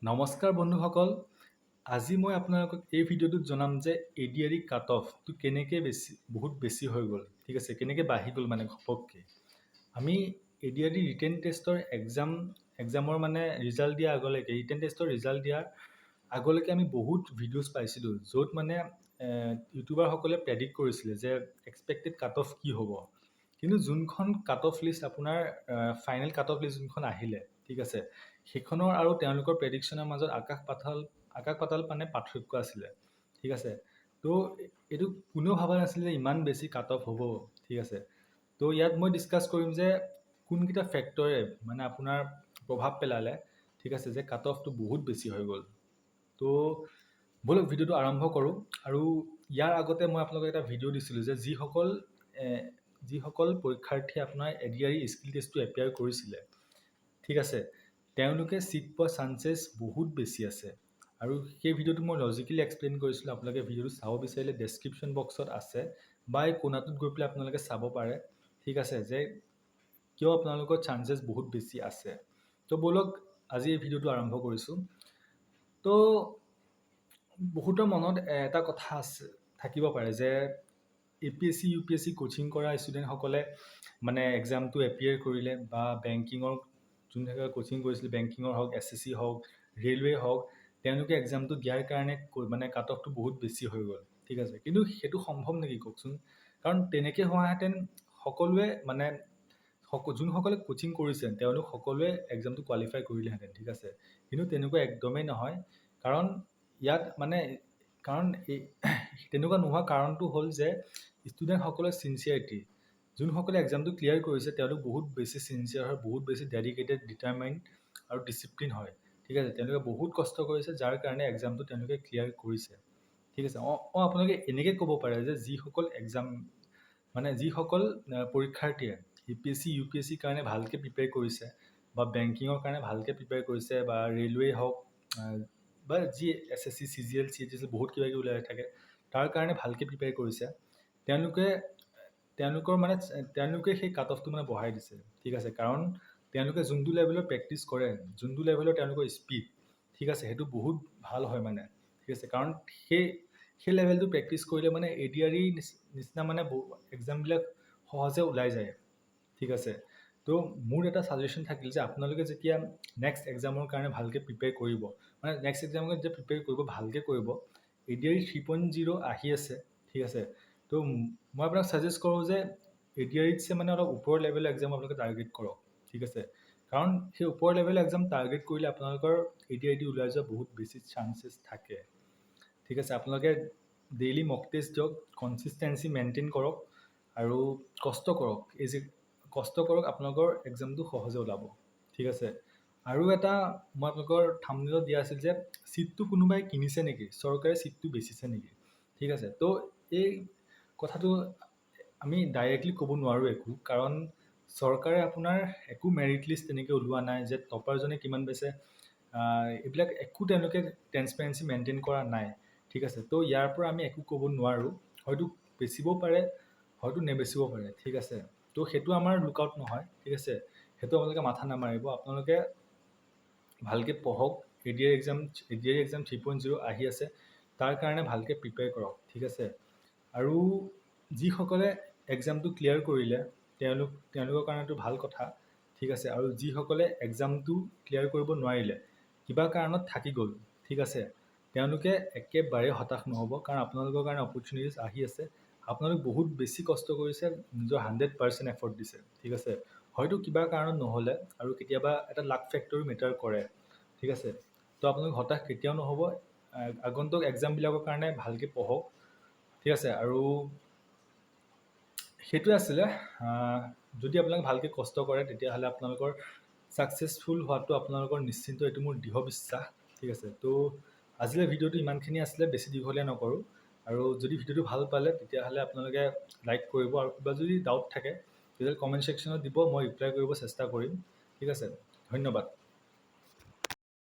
নমস্কাৰ বন্ধুসকল, আজি মই আপোনালোকক এই ভিডিঅ'টোত জনাম যে এডিআৰই কাট অফটো কেনেকৈ বহুত বেছি হৈ গ'ল, ঠিক আছে, কেনেকৈ বাঢ়ি গ'ল মানে ঘপককৈ। আমি এডিআৰই ৰিটেন টেষ্টৰ এক্সামৰ মানে ৰিজাল্ট দিয়া আগলৈকে, ৰিটেন টেষ্টৰ ৰিজাল্ট দিয়াৰ আগলৈকে আমি বহুত ভিডিঅ'জ পাইছিলোঁ, য'ত মানে ইউটিউবাৰসকলে প্ৰেডিক্ট কৰিছিলে যে এক্সপেক্টেড কাট অফ কি হ'ব। কিন্তু যোনখন কাট অফ লিষ্ট আপোনাৰ ফাইনেল কাট অফ লিষ্ট যোনখন আহিলে, ঠিক আছে, সেইখনৰ আৰু তেওঁলোকৰ প্ৰেডিকশ্যনৰ মাজত আকাশ পাতাল মানে পাৰ্থক্য আছিলে, ঠিক আছে। তো এইটো কোনেও ভবা নাছিলে যে ইমান বেছি কাট অফ হ'ব, ঠিক আছে। তো ইয়াত মই ডিছকাছ কৰিম যে কোনকেইটা ফেক্টৰে মানে আপোনাৰ প্ৰভাৱ পেলালে, ঠিক আছে, যে কাট অফটো বহুত বেছি হৈ গ'ল। তো ব'লক ভিডিঅ'টো আৰম্ভ কৰোঁ। আৰু ইয়াৰ আগতে মই আপোনালোকক এটা ভিডিঅ' দিছিলোঁ যে যিসকল পৰীক্ষাৰ্থীয়ে আপোনাৰ এডিআৰই স্কিল টেষ্টটো এপিয়াৰ কৰিছিলে, ঠিক আছে, তেওঁলোকে ছিট পোৱা চান্সেছ বহুত বেছি আছে। আৰু সেই ভিডিঅ'টো মই লজিকেলি এক্সপ্লেইন কৰিছিলোঁ। আপোনালোকে ভিডিঅ'টো চাব বিচাৰিলে ডেছক্ৰিপশ্যন বক্সত আছে বা এই কোণাটোত গৈ পেলাই আপোনালোকে চাব পাৰে, ঠিক আছে, যে কিয় আপোনালোকৰ চান্সেছ বহুত বেছি আছে। তো ব'লক আজি এই ভিডিঅ'টো আৰম্ভ কৰিছোঁ। তো বহুতৰ মনত এটা কথা থাকিব পাৰে যে APSC UPSC কোচিং কৰা ষ্টুডেণ্টসকলে মানে এক্সামটো এপিয়াৰ কৰিলে বা বেংকিঙৰ যোনসকলে কোচিং কৰিছিলে, বেংকিঙৰ হওক, SSC হওক, ৰেলৱে হওক, তেওঁলোকে এক্সামটো দিয়াৰ কাৰণে মানে কাট অফটো বহুত বেছি হৈ গ'ল, ঠিক আছে। কিন্তু সেইটো সম্ভৱ নেকি কওকচোন? কাৰণ তেনেকৈ হোৱাহেঁতেন সকলোৱে মানে যোনসকলে কোচিং কৰিছে তেওঁলোক সকলোৱে এক্সামটো কোৱালিফাই কৰিলেহেঁতেন, ঠিক আছে। কিন্তু তেনেকুৱা একদমেই নহয়। কাৰণ ইয়াত মানে তেনেকুৱা নোহোৱা কাৰণটো হ'ল যে ষ্টুডেণ্টসকলৰ ছিনচিয়াৰিটি, যোনসকলে এক্সামটো ক্লিয়াৰ কৰিছে তেওঁলোক বহুত বেছি ছিনচিয়াৰ হয়, বহুত বেছি ডেডিকেটেড, ডিটাৰমাইণ্ড আৰু ডিচিপ্লিন হয়, ঠিক আছে। তেওঁলোকে বহুত কষ্ট কৰিছে, যাৰ কাৰণে এক্সামটো তেওঁলোকে ক্লিয়াৰ কৰিছে, ঠিক আছে। আপোনালোকে এনেকৈ ক'ব পাৰে যে যিসকল পৰীক্ষাৰ্থীয়ে APSC UPSCৰ কাৰণে ভালকৈ প্ৰিপেয়াৰ কৰিছে বা বেংকিঙৰ কাৰণে ভালকৈ প্ৰিপেয়াৰ কৰিছে বা ৰেলৱে হওক বা যি SSC CGL CHSL বহুত কিবা কিবি ওলাই থাকে, তাৰ কাৰণে ভালকৈ প্ৰিপেয়াৰ কৰিছে, তেওঁলোকে সেই কাট অফটো মানে বঢ়াই দিছে, ঠিক আছে। কাৰণ তেওঁলোকে যোনটো লেভেলৰ প্ৰেক্টিছ কৰে, যোনটো লেভেলৰ তেওঁলোকৰ স্পীড, ঠিক আছে, সেইটো বহুত ভাল হয় মানে, ঠিক আছে। কাৰণ সেই লেভেলটো প্ৰেক্টিছ কৰিলে মানে এডিআৰই নিচিনা মানে এক্সামবিলাক সহজে ওলাই যায়, ঠিক আছে। তো মোৰ এটা ছাজেশ্যন থাকিল যে আপোনালোকে যেতিয়া নেক্সট এক্সামৰ কাৰণে ভালকৈ প্ৰিপেয়াৰ কৰিব, মানে নেক্সট এক্সামৰ যেতিয়া প্ৰিপেয়াৰ কৰিব, ভালকৈ কৰিব, এডিআৰই 3.0 আহি আছে, ঠিক আছে। তো মই আপোনাক ছাজেষ্ট কৰোঁ যে এডিআৰইতছে মানে অলপ ওপৰৰ লেভেলৰ এক্সাম আপোনালোকে টাৰ্গেট কৰক, ঠিক আছে। কাৰণ সেই ওপৰৰ লেভেলৰ এক্সাম টাৰ্গেট কৰিলে আপোনালোকৰ এডিআৰইটো ওলাই যোৱা বহুত বেছি চান্সেছ থাকে, ঠিক আছে। আপোনালোকে ডেইলি মক টেষ্ট দিয়ক, কনচিষ্টেঞ্চি মেইনটেইন কৰক আৰু কষ্ট কৰক, আপোনালোকৰ এক্সামটো সহজে ওলাব, ঠিক আছে। আৰু এটা মই আপোনালোকৰ থাম্বনেইলত দিয়া আছিল যে ছিটটো কোনোবাই কিনিছে নেকি, চৰকাৰে ছিটটো বেচিছে নেকি, ঠিক আছে। তো এই কথাটো আমি ডাইৰেক্টলি ক'ব নোৱাৰোঁ একো, কাৰণ চৰকাৰে আপোনাৰ একো মেৰিট লিষ্ট তেনেকৈ ওলোৱা নাই যে টপাৰজনে কিমান পাইছে, এইবিলাক একো তেওঁলোকে ট্ৰেন্সপেৰেঞ্চি মেইনটেইন কৰা নাই, ঠিক আছে। তো ইয়াৰ পৰা আমি একো ক'ব নোৱাৰোঁ, হয়তো বেচিবও পাৰে, হয়তো নেবেচিব পাৰে, ঠিক আছে। তো সেইটো আমাৰ লুকআউট নহয়, ঠিক আছে। সেইটো আপোনালোকে মাথা নামাৰিব, আপোনালোকে ভালকৈ পঢ়ক। এডিআৰই এক্সাম 3.0 আহি আছে, তাৰ কাৰণে ভালকৈ প্ৰিপেয়াৰ কৰক, ঠিক আছে। আৰু যিসকলে এক্সামটো ক্লিয়াৰ কৰিলে তেওঁলোকৰ কাৰণেতো ভাল কথা, ঠিক আছে। আৰু যিসকলে এক্সামটো ক্লিয়াৰ কৰিব নোৱাৰিলে, কিবা কাৰণত থাকি গ'ল, ঠিক আছে, তেওঁলোকে একেবাৰে হতাশ নহ'ব, কাৰণ আপোনালোকৰ কাৰণে অপৰচুনিটিজ আহি আছে। আপোনালোক বহুত বেছি কষ্ট কৰিছে, নিজৰ 100% এফৰ্ট দিছে, ঠিক আছে। হয়তো কিবা কাৰণত নহ'লে, আৰু কেতিয়াবা এটা লাক ফেক্টৰো মেটাৰ কৰে, ঠিক আছে। তো আপোনালোক হতাশ কেতিয়াও নহ'ব, আগন্তুক এক্সামবিলাকৰ কাৰণে ভালকৈ পঢ়ক, ঠিক আছে। আৰু সেইটোৱে আছিলে। যদি আপোনালোকে ভালকৈ কষ্ট কৰে তেতিয়াহ'লে আপোনালোকৰ ছাকচেছফুল হোৱাটো আপোনালোকৰ নিশ্চিন্ত, এইটো মোৰ দৃঢ় বিশ্বাস, ঠিক আছে। তো আজিলৈ ভিডিঅ'টো ইমানখিনি আছিলে, বেছি দীঘলীয়া নকৰোঁ। আৰু যদি ভিডিঅ'টো ভাল পালে তেতিয়াহ'লে আপোনালোকে লাইক কৰিব, আৰু কিবা যদি ডাউট থাকে তেতিয়াহ'লে কমেণ্ট ছেকশ্যনত দিব, মই ৰিপ্লাই কৰিব চেষ্টা কৰিম, ঠিক আছে। ধন্যবাদ।